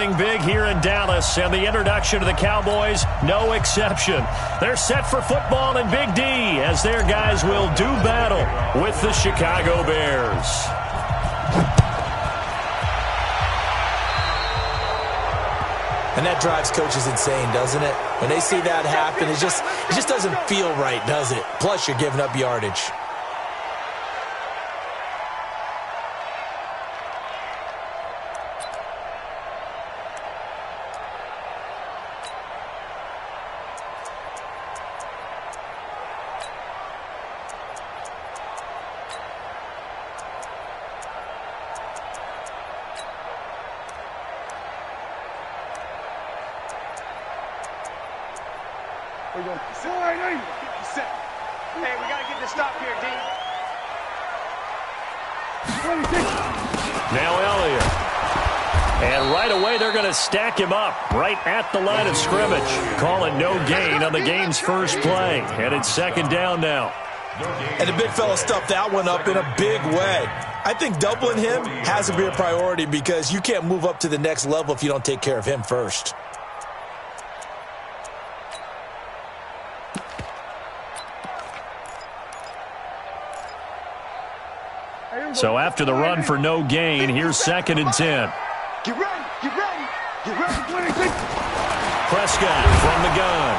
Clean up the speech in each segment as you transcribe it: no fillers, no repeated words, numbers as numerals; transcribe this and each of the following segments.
playing big here in Dallas, and the introduction to the Cowboys, no exception. They're set for football in Big D as their guys will do battle with the Chicago Bears. And that drives coaches insane, doesn't it? When they see that happen, it just doesn't feel right, does it? Plus, you're giving up yardage. Hey, we got to get the stop here, D. Now Elliott. And right away, they're going to stack him up right at the line of scrimmage. Calling no gain on the game's first play. And it's second down now. And the big fella stuffed that one up in a big way. I think doubling him has to be a priority because you can't move up to the next level if you don't take care of him first. So after the run for no gain, here's 2nd and 10. Get ready, get ready, get ready. Prescott from the gun.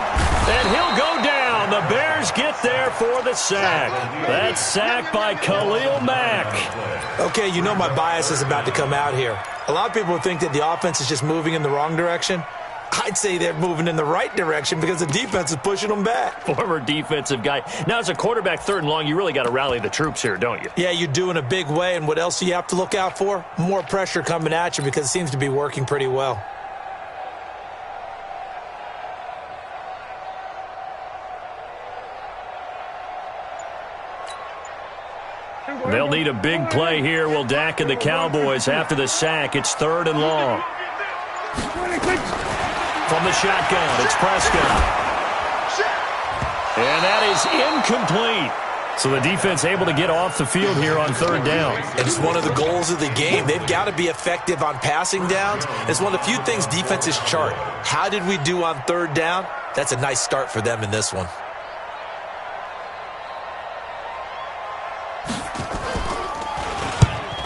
And he'll go down. The Bears get there for the sack. That's sacked by Khalil Mack. Okay, you know my bias is about to come out here. A lot of people think that the offense is just moving in the wrong direction. I'd say they're moving in the right direction because the defense is pushing them back. Former defensive guy. Now, as a quarterback 3rd and long, you really got to rally the troops here, don't you? Yeah, you do in a big way. And what else do you have to look out for? More pressure coming at you because it seems to be working pretty well. They'll need a big play here. Will Dak and the Cowboys after the sack. It's 3rd and long. From the shotgun, it's Prescott. And that is incomplete. So the defense able to get off the field here on 3rd down. It's one of the goals of the game. They've got to be effective on passing downs. It's one of the few things defenses chart. How did we do on 3rd down? That's a nice start for them in this one.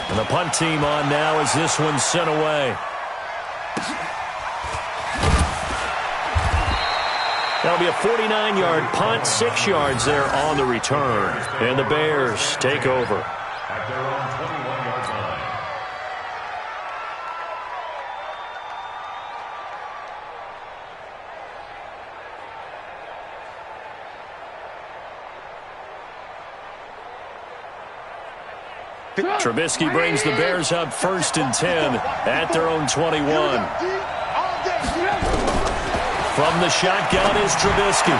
And the punt team on now as this one's sent away. That'll be a 49-yard punt, 6 yards there on the return. And the Bears take over. At their own 21-yard line. Trubisky brings the Bears up 1st and 10 at their own 21. From the shotgun is Trubisky.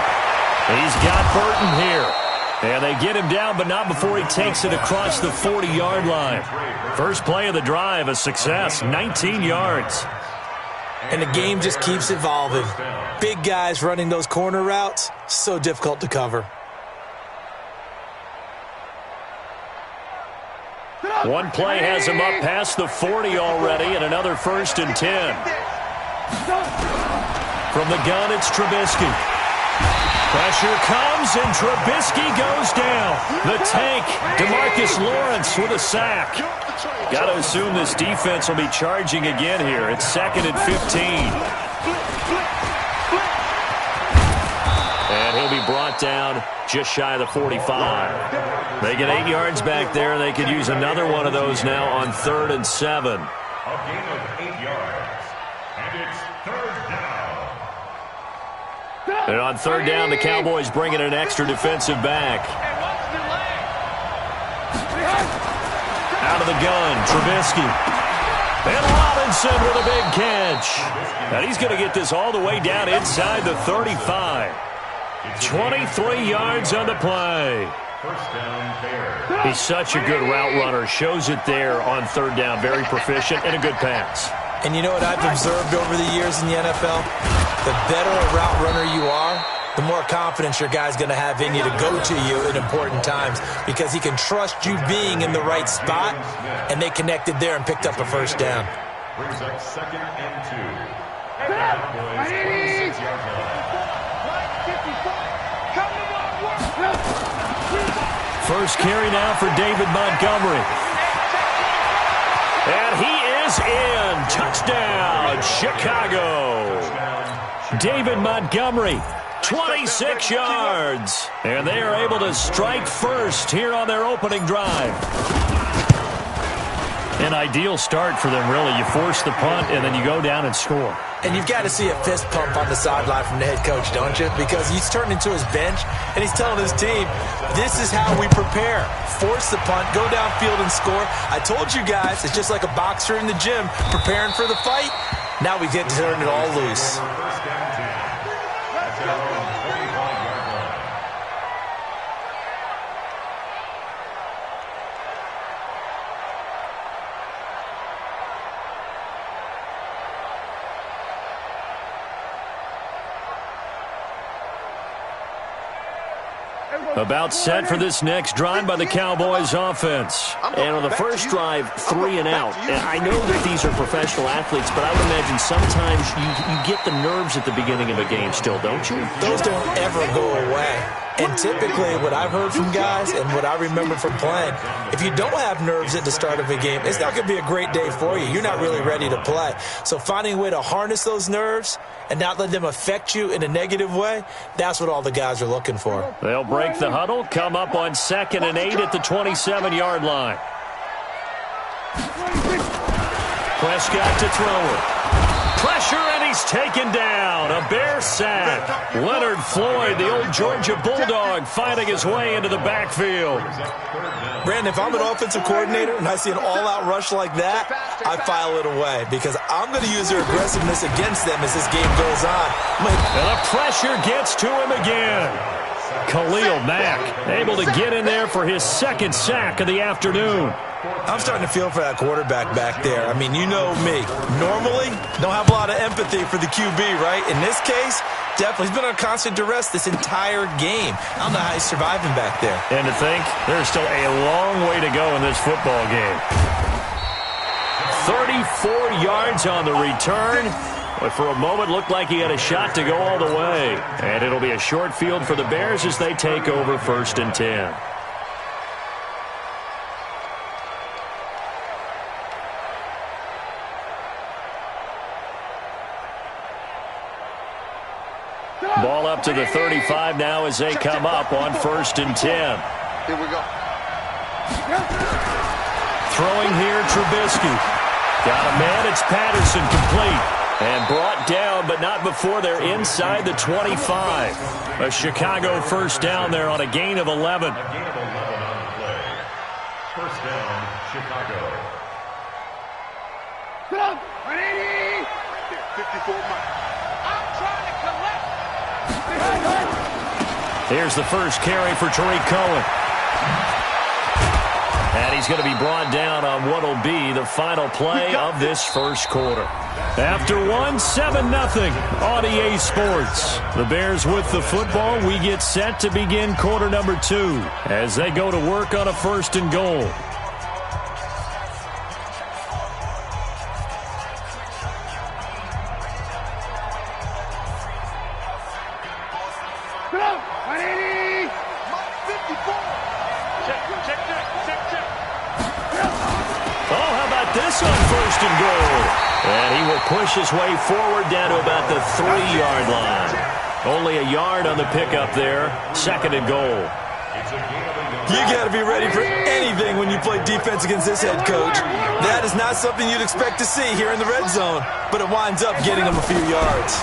He's got Burton here. And they get him down, but not before he takes it across the 40-yard line. First play of the drive, a success, 19 yards. And the game just keeps evolving. Big guys running those corner routes, so difficult to cover. One play has him up past the 40 already, and another 1st and 10. From the gun, it's Trubisky. Pressure comes, and Trubisky goes down. The tank, DeMarcus Lawrence with a sack. Got to assume this defense will be charging again here. It's 2nd and 15. And he'll be brought down just shy of the 45. They get 8 yards back there. They could use another one of those now on 3rd and 7. A gain of 8 yards. And it's 3rd down. And on 3rd down, the Cowboys bring in an extra defensive back. Out of the gun, Trubisky. And Robinson with a big catch. And he's going to get this all the way down inside the 35. 23 yards on the play. First down, Bears. He's such a good route runner. Shows it there on 3rd down. Very proficient and a good pass. And you know what I've observed over the years in the NFL? The better a route runner you are, the more confidence your guy's going to have in you to go to you in important times because he can trust you being in the right spot, and they connected there and picked up a first down. brings up 2nd and 2. And the Cowboys 26-yard line. First carry now for David Montgomery. And he is in. Touchdown, Chicago. David Montgomery, 26 yards. And they are able to strike first here on their opening drive. An ideal start for them, really. You force the punt, and then you go down and score. And you've got to see a fist pump on the sideline from the head coach, don't you? Because he's turned into his bench, and he's telling his team, this is how we prepare. Force the punt, go downfield and score. I told you guys, it's just like a boxer in the gym preparing for the fight. Now we get to turn it all loose. First down 10. That's their own 25-yard line. About set for this next drive by the Cowboys offense. And on the first drive, 3 and out. And I know that these are professional athletes, but I would imagine sometimes you get the nerves at the beginning of a game still, don't you? Those don't ever go away. And typically what I've heard from guys and what I remember from playing, if you don't have nerves at the start of a game, it's not going to be a great day for you. You're not really ready to play. So finding a way to harness those nerves and not let them affect you in a negative way, that's what all the guys are looking for. They'll break the huddle, come up on 2nd and 8 at the 27-yard line. Prescott to throw it. Pressure, and he's taken down. A Bear sack. Leonard Floyd, the old Georgia Bulldog, fighting his way into the backfield. Brandon, if I'm an offensive coordinator and I see an all-out rush like that, I file it away because I'm going to use their aggressiveness against them as this game goes on. And the pressure gets to him again. Khalil Mack able to get in there for his 2nd sack of the afternoon. I'm starting to feel for that quarterback back there. I mean, you know me. Normally, don't have a lot of empathy for the QB, right? In this case, definitely. He's been on constant duress this entire game. I don't know how he's surviving back there. And to think, there's still a long way to go in this football game. 34 yards on the return. But for a moment, looked like he had a shot to go all the way. And it'll be a short field for the Bears as they take over 1st and 10. Ball up to the 35 now as they come up on 1st and 10. Here we go. Throwing here, Trubisky. Got a man, it's Patterson, complete. And brought down, but not before they're inside the 25. A Chicago first down there on a gain of 11. A gain of 11 on the play. First down, Chicago. 180. 54 miles. I'm trying to collect. Here's the first carry for Tariq Cohen. And he's going to be brought down on what will be the final play of this first quarter. After 7-0 on EA Sports. The Bears with the football. We get set to begin quarter number 2 as they go to work on a 1st and goal. This on 1st and goal. And he will push his way forward down to about the 3-yard line. Only a yard on the pickup there. 2nd and goal. You got to be ready for anything when you play defense against this head coach. That is not something you'd expect to see here in the red zone, but it winds up getting him a few yards.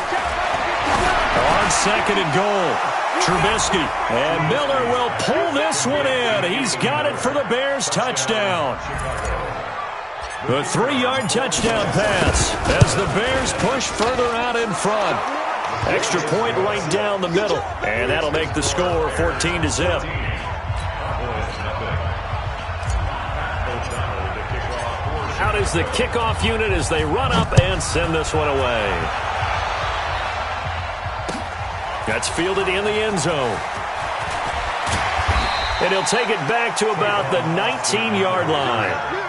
On 2nd and goal, Trubisky. And Miller will pull this one in. He's got it for the Bears touchdown. The 3-yard touchdown pass as the Bears push further out in front. Extra point right down the middle. And that'll make the score 14-0. Out is the kickoff unit as they run up and send this one away. That's fielded in the end zone. And he'll take it back to about the 19-yard line.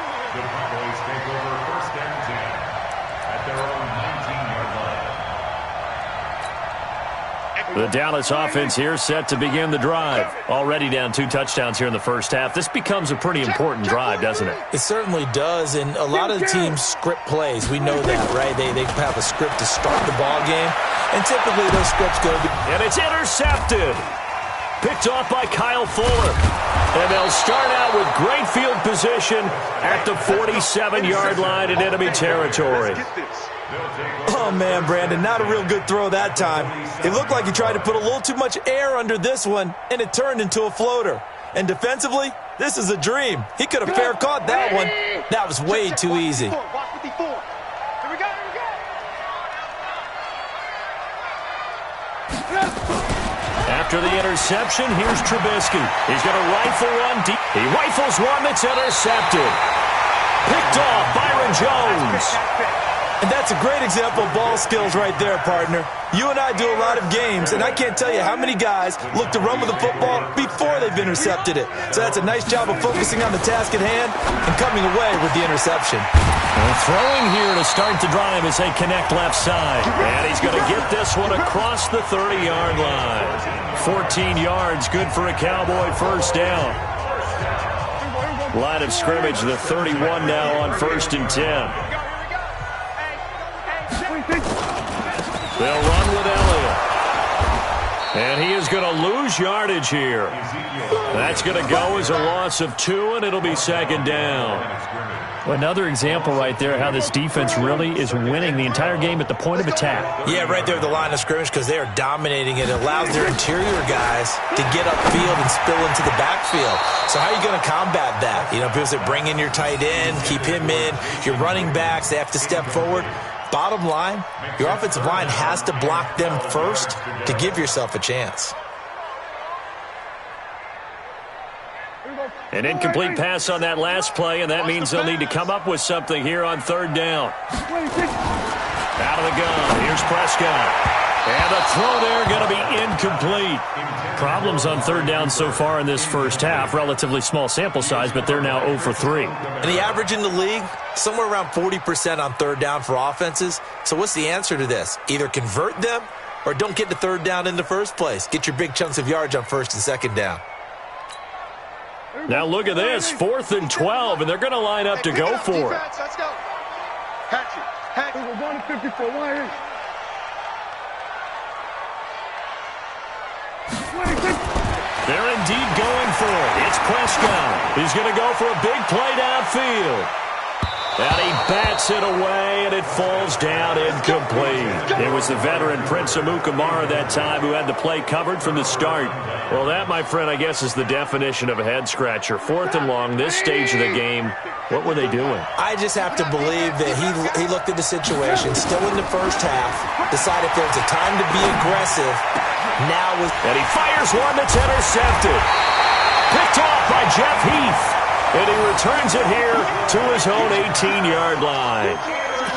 The Dallas offense here set to begin the drive. Already down 2 touchdowns here in the first half. This becomes a pretty important drive, doesn't it? It certainly does, and a lot of the teams script plays. We know that, right? They have a script to start the ball game, and typically those scripts go to... And it's intercepted. Picked off by Kyle Fuller. And they'll start out with great field position at the 47-yard line in enemy territory. Oh, man, Brandon, not a real good throw that time. It looked like he tried to put a little too much air under this one, and it turned into a floater. And defensively, this is a dream. He could have fair caught that one. That was way too easy. After the interception, here's Trubisky. He's going to rifle one deep. He rifles one that's intercepted. Picked off, Byron Jones. And that's a great example of ball skills right there, partner. You and I do a lot of games, and I can't tell you how many guys look to run with the football before they've intercepted it. So that's a nice job of focusing on the task at hand and coming away with the interception. And throwing here to start the drive as they connect left side. And he's going to get this one across the 30-yard line. 14 yards, good for a Cowboy first down. Line of scrimmage, the 31 now on 1st and 10. They'll run with Elliott. And he is going to lose yardage here. That's going to go as a loss of 2, and it'll be 2nd down. Well, another example right there how this defense really is winning the entire game at the point of attack. Yeah, right there at the line of scrimmage because they are dominating it. It allows their interior guys to get upfield and spill into the backfield. So how are you going to combat that? You know, because they bring in your tight end, keep him in. Your running backs, they have to step forward. Bottom line, your offensive line has to block them first to give yourself a chance. An incomplete pass on that last play, and that means they'll need to come up with something here on 3rd down. Out of the gun, here's Prescott. And the throw there going to be incomplete. Problems on 3rd down so far in this first half. Relatively small sample size, but they're now 0 for 3. And the average in the league, somewhere around 40% on 3rd down for offenses. So what's the answer to this? Either convert them or don't get to 3rd down in the first place. Get your big chunks of yards on 1st and 2nd down. Now look at this, 4th and 12, and they're going to line up to go for it. Let's go. Hatchet. We're going to 54. They're indeed going for it. It's Prescott. He's going to go for a big play downfield. And he bats it away, and it falls down incomplete. It was the veteran Prince Amukamara that time who had the play covered from the start. Well, that, my friend, I guess is the definition of a head-scratcher. 4th and long, this stage of the game. What were they doing? I just have to believe that he looked at the situation, still in the first half, decided if there was a time to be aggressive, now was... And he fires one that's intercepted. Picked off by Jeff Heath. And he returns it here to his own 18-yard line.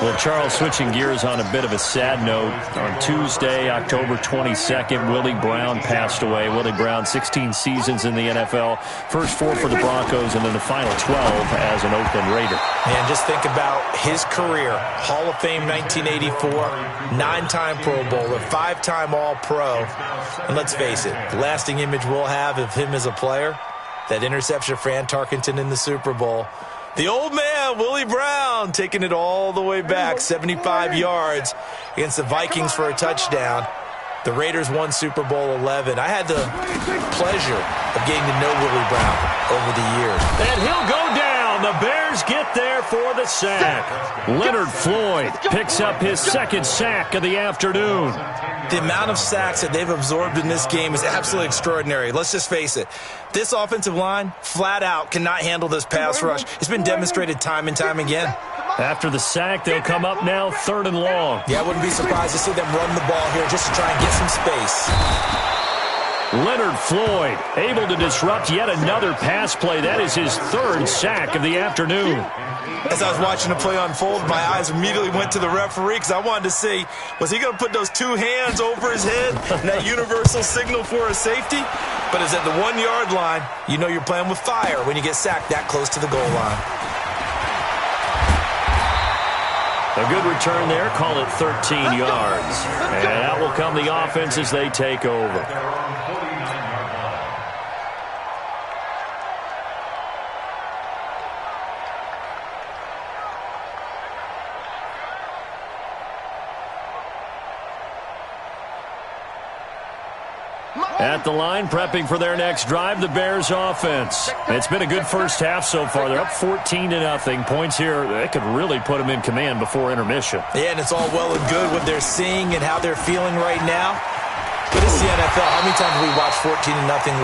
Well, Charles, switching gears on a bit of a sad note. On Tuesday, October 22nd, Willie Brown passed away. Willie Brown, 16 seasons in the NFL. First 4 for the Broncos, and then the final 12 as an Oakland Raider. Man, just think about his career. Hall of Fame 1984, 9-time Pro Bowler, 5-time All-Pro. And let's face it, the lasting image we'll have of him as a player, that interception for Fran Tarkenton in the Super Bowl. The old man, Willie Brown, taking it all the way back, 75 yards against the Vikings for a touchdown. The Raiders won Super Bowl 11. I had the pleasure of getting to know Willie Brown over the years. And he'll go down. The Bears get there for the sack. Leonard Floyd picks up his 2nd sack of the afternoon. The amount of sacks that they've absorbed in this game is absolutely extraordinary. Let's just face it. This offensive line, flat out, cannot handle this pass rush. It's been demonstrated time and time again. After the sack, they'll come up now 3rd and long. Yeah, I wouldn't be surprised to see them run the ball here just to try and get some space. Leonard Floyd able to disrupt yet another pass play. That is his 3rd sack of the afternoon. As I was watching the play unfold, my eyes immediately went to the referee because I wanted to see, was he going to put those 2 hands over his head and that universal signal for a safety? But it's at the 1-yard line. You know you're playing with fire when you get sacked that close to the goal line. A good return there. Call it 13 yards. And out will come the offense as they take over. At the line, prepping for their next drive, the Bears offense. It's been a good first half so far. They're up 14-0. Points here, they could really put them in command before intermission. Yeah, and it's all well and good what they're seeing and how they're feeling right now. But it's the NFL. How many times have we watched 14-0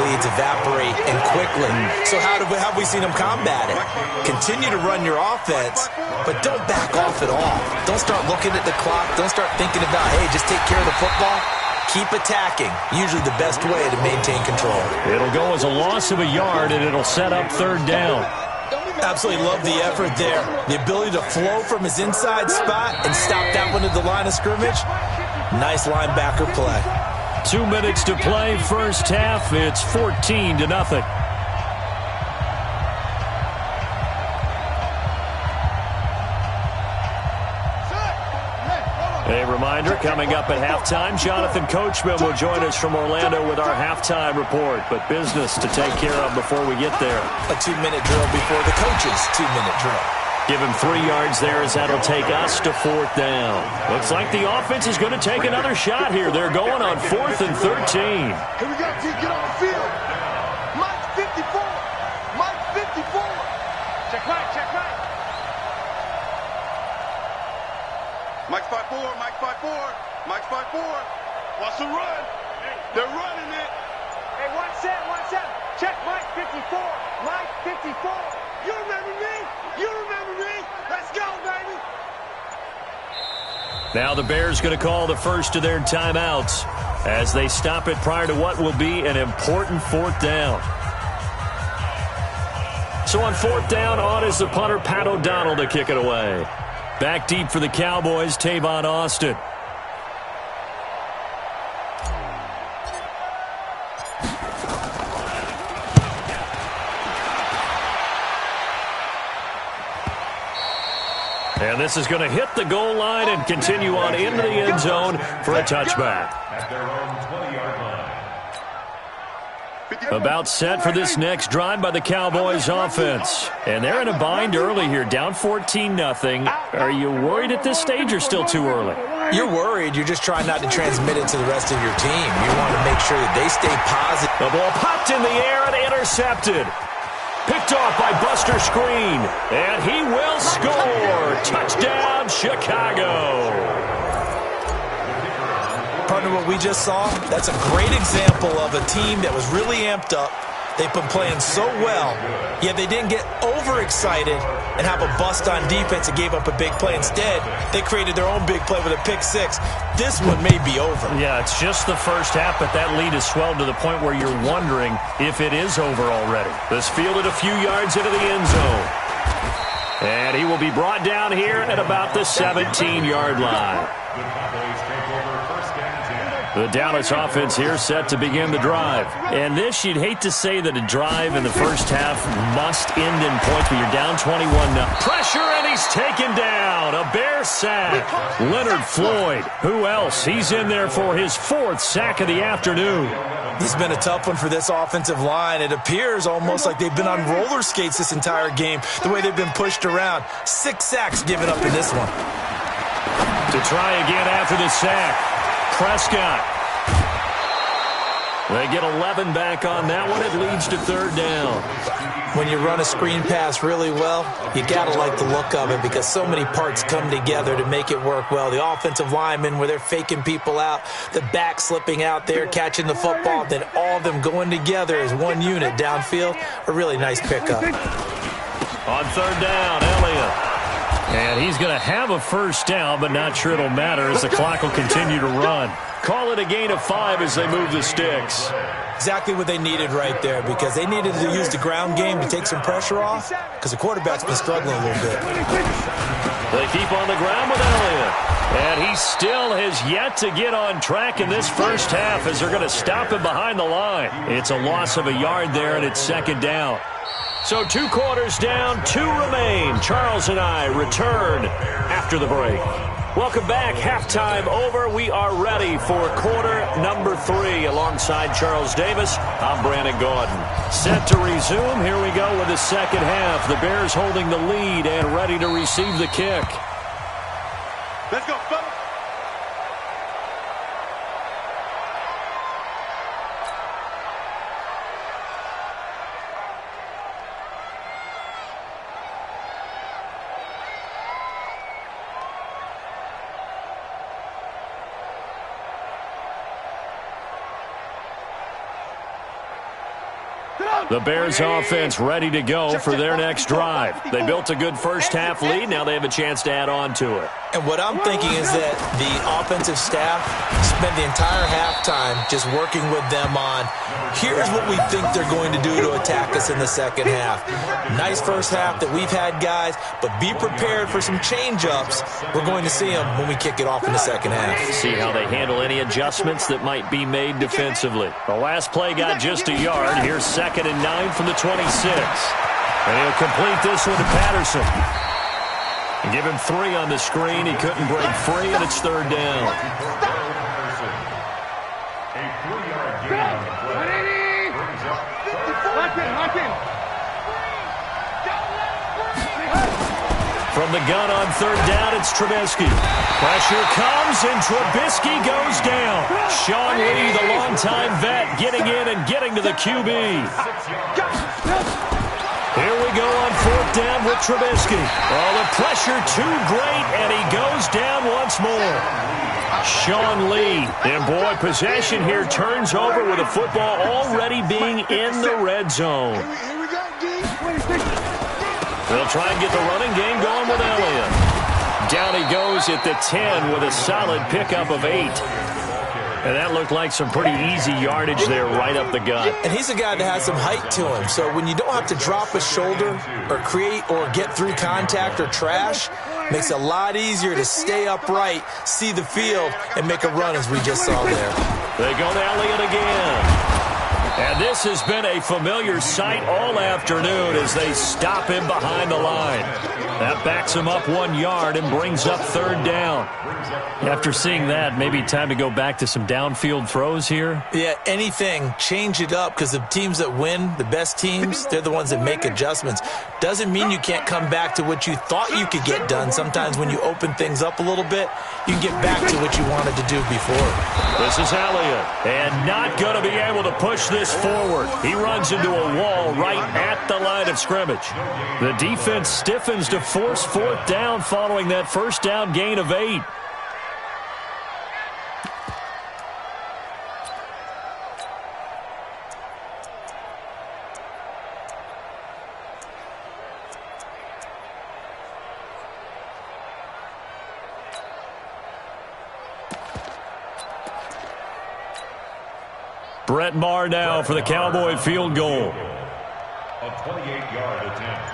leads evaporate and quickly? So how have we seen them combat it? Continue to run your offense, but don't back off at all. Don't start looking at the clock. Don't start thinking about, hey, just take care of the football. Keep attacking. Usually the best way to maintain control. It'll go as a loss of a yard, and it'll set up third down. Absolutely love the effort there. The ability to flow from his inside spot and stop that one at the line of scrimmage. Nice linebacker play. 2 minutes to play, first half. It's 14-0. A reminder, coming up at halftime, Jonathan Coachman will join us from Orlando with our halftime report. But business to take care of before we get there. A 2-minute drill before the coach's 2-minute drill. Give him 3 yards there as that'll take us to fourth down. Looks like the offense is going to take another shot here. They're going on 4th and 13. Here we go, T. Get on the field. Mike 54. Mike 54. Check right, check right. Mike's 5-4, Mike's 5-4, Mike's 5-4. Watch the run. They're running it. Hey, 1-7. Check Mike 54. Mike 54. You remember me? You remember me? Let's go, baby. Now the Bears going to call the first of their timeouts as they stop it prior to what will be an important fourth down. So on fourth down, on is the punter, Pat O'Donnell, to kick it away. Back deep for the Cowboys, Tavon Austin. And this is going to hit the goal line and continue on into the end zone for a touchback. At their own 20-yard line. About set for this next drive by the Cowboys offense. And they're in a bind early here, down 14-0. Are you worried at this stage or still too early? You're worried. You're just trying not to transmit it to the rest of your team. You want to make sure that they stay positive. The ball popped in the air and intercepted. Picked off by Buster Screen. And he will score. Touchdown, Chicago. Partner, what we just saw, that's a great example of a team that was really amped up. They've been playing so well, yet they didn't get overexcited and have a bust on defense and gave up a big play. Instead, they created their own big play with a pick six. This one may be over. Yeah, it's just the first half, but that lead has swelled to the point where you're wondering if it is over already. This fielded a few yards into the end zone. And he will be brought down here at about the 17-yard line. The Dallas offense here set to begin the drive. And this, you'd hate to say that a drive in the first half must end in points, but you're down 21 now. Pressure, and he's taken down. A Bear sack. Leonard Floyd. Who else? He's in there for his 4th sack of the afternoon. This has been a tough one for this offensive line. It appears almost like they've been on roller skates this entire game, the way they've been pushed around. 6 sacks given up in this one. To try again after the sack. Prescott. They get 11 back on that one. It leads to third down. When you run a screen pass really well, you got to like the look of it because so many parts come together to make it work well. The offensive linemen, where they're faking people out, the back slipping out there, catching the football, then all of them going together as one unit downfield. A really nice pickup. On third down, Elliott. And he's going to have a first down, but not sure it'll matter as the clock will continue to run. Call it a gain of 5 as they move the sticks. Exactly what they needed right there because they needed to use the ground game to take some pressure off because the quarterback's been struggling a little bit. They keep on the ground with Elliott. And he still has yet to get on track in this first half as they're going to stop him behind the line. It's a loss of a yard there, and it's second down. So 2 quarters down, 2 remain. Charles and I return after the break. Welcome back. Halftime over. We are ready for quarter number 3. Alongside Charles Davis, I'm Brandon Gordon. Set to resume. Here we go with the second half. The Bears holding the lead and ready to receive the kick. Let's go, fellas. The Bears offense ready to go for their next drive. They built a good first half lead. Now they have a chance to add on to it. And what I'm thinking is that the offensive staff spent the entire halftime just working with them on, here's what we think they're going to do to attack us in the second half. Nice first half that we've had, guys, but be prepared for some change-ups. We're going to see them when we kick it off in the second half. See how they handle any adjustments that might be made defensively. The last play got just a yard. Here's 2nd and 9 from the 26. And he'll complete this one to Patterson. Give him 3 on the screen. He couldn't break free, and it's 3rd down. A 3-yard gain on the play. Brings up 3rd. From the gun on 3rd down, it's Trubisky. Pressure comes, and Trubisky goes down. Sean Lee, the longtime vet, getting in and getting to the QB. Here we go on 4th down with Trubisky. Oh, the pressure too great, and he goes down once more. Sean Lee. And, boy, possession here turns over with the football already being in the red zone. Here we go, D. They'll try and get the running game going with Elliott. Down he goes at the 10 with a solid pickup of 8. And that looked like some pretty easy yardage there right up the gut. And he's a guy that has some height to him. So when you don't have to drop a shoulder or create or get through contact or trash, makes it a lot easier to stay upright, see the field, and make a run as we just saw there. They go to Elliott again. And this has been a familiar sight all afternoon as they stop him behind the line. That backs him up 1 yard and brings up 3rd down. After seeing that, maybe time to go back to some downfield throws here. Yeah, anything. Change it up because the teams that win, the best teams, they're the ones that make adjustments. Doesn't mean you can't come back to what you thought you could get done. Sometimes when you open things up a little bit, you can get back to what you wanted to do before. This is Elliott, and not going to be able to push this forward. He runs into a wall right at the line of scrimmage. The defense stiffens to force 4th down following that first down gain of 8. Brett Maher now for the Cowboy field goal. A 28-yard attempt.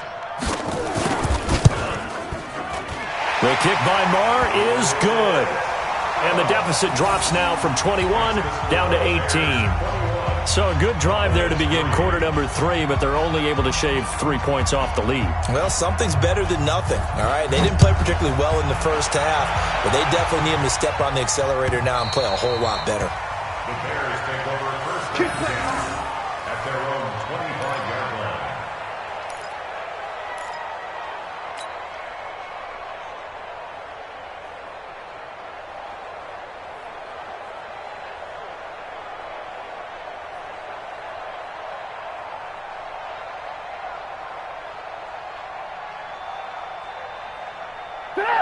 The kick by Maher is good. And the deficit drops now from 21 down to 18. So a good drive there to begin quarter number 3, but they're only able to shave 3 points off the lead. Well, something's better than nothing, all right? They didn't play particularly well in the first half, but they definitely need them to step on the accelerator now and play a whole lot better. The Bears take over first and 10 at their own 25-yard line.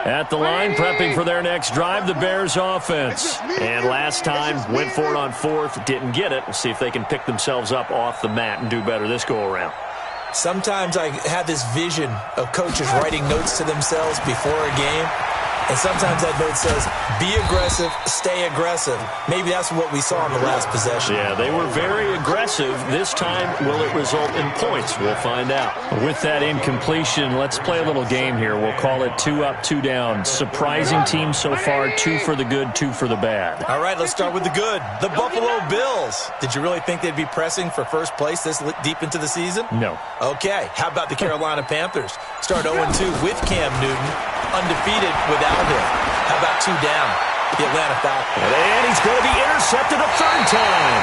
At the line, prepping for their next drive, the Bears offense. And last time, went for it on 4th, didn't get it. We'll see if they can pick themselves up off the mat and do better this go-around. Sometimes I have this vision of coaches writing notes to themselves before a game, And sometimes that note says, be aggressive, stay aggressive. Maybe that's what we saw in the last possession. Yeah, they were very aggressive. This time, will it result in points? We'll find out. With that incompletion, let's play a little game here. We'll call it 2 up, 2 down. Surprising team so far, 2 for the good, 2 for the bad. All right, let's start with the good. The Buffalo Bills. Did you really think they'd be pressing for first place this deep into the season? No. Okay, how about the Carolina Panthers? Start 0-2 with Cam Newton, undefeated without him. How about 2 down? The Atlanta Falcons. And he's going to be intercepted a third time.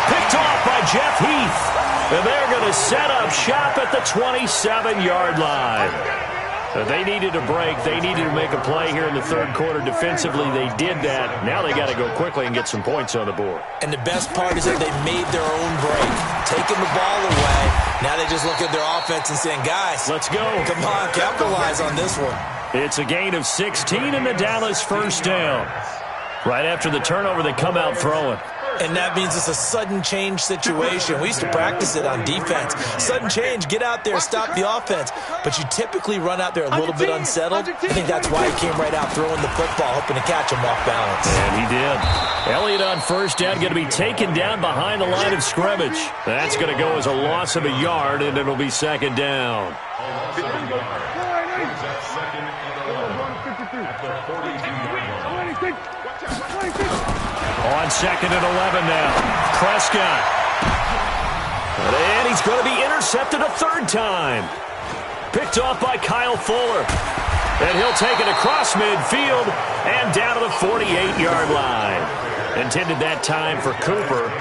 Picked off by Jeff Heath. And they're going to set up shop at the 27-yard line. They needed a break. They needed to make a play here in the third quarter. Defensively, they did that. Now they got to go quickly and get some points on the board. And the best part is that they made their own break, taking the ball away. Now they just look at their offense and saying, guys, let's go. Come on, capitalize on this one. It's a gain of 16 in the Dallas first down. Right after the turnover, they come out throwing. And that means it's a sudden change situation. We used to practice it on defense. Sudden change, get out there, stop the offense. But you typically run out there a little bit unsettled. I think that's why he came right out throwing the football, hoping to catch him off balance. And he did. Elliott on first down, going to be taken down behind the line of scrimmage. That's going to go as a loss of a yard, and it'll be second down. On second and 11 now. Prescott. And he's going to be intercepted a third time. Picked off by Kyle Fuller. And he'll take it across midfield and down to the 48-yard line. Intended that time for Cooper.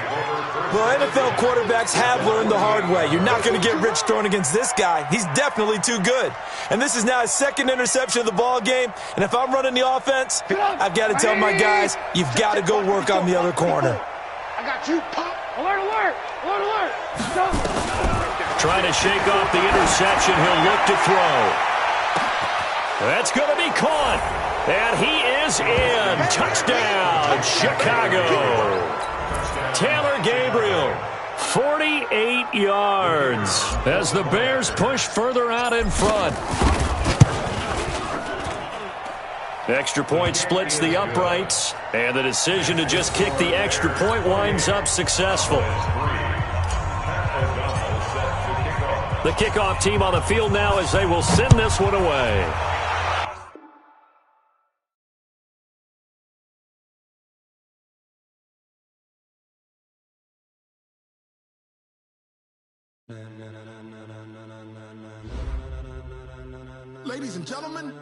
Well, NFL quarterbacks have learned the hard way. You're not going to get rich throwing against this guy. He's definitely too good. And this is now his second interception of the ball game. And if I'm running the offense, I've got to tell my guys, you've got to go work on the other corner. I got you, Pop. Alert, alert, alert, alert. Go. Trying to shake off the interception. He'll look to throw. That's going to be caught. And he is in. Touchdown, Chicago. Taylor Gabriel, 48 yards as the Bears push further out in front. Extra point splits the uprights, and the decision to just kick the extra point winds up successful. The kickoff team on the field now as they will send this one away. Ladies and gentlemen,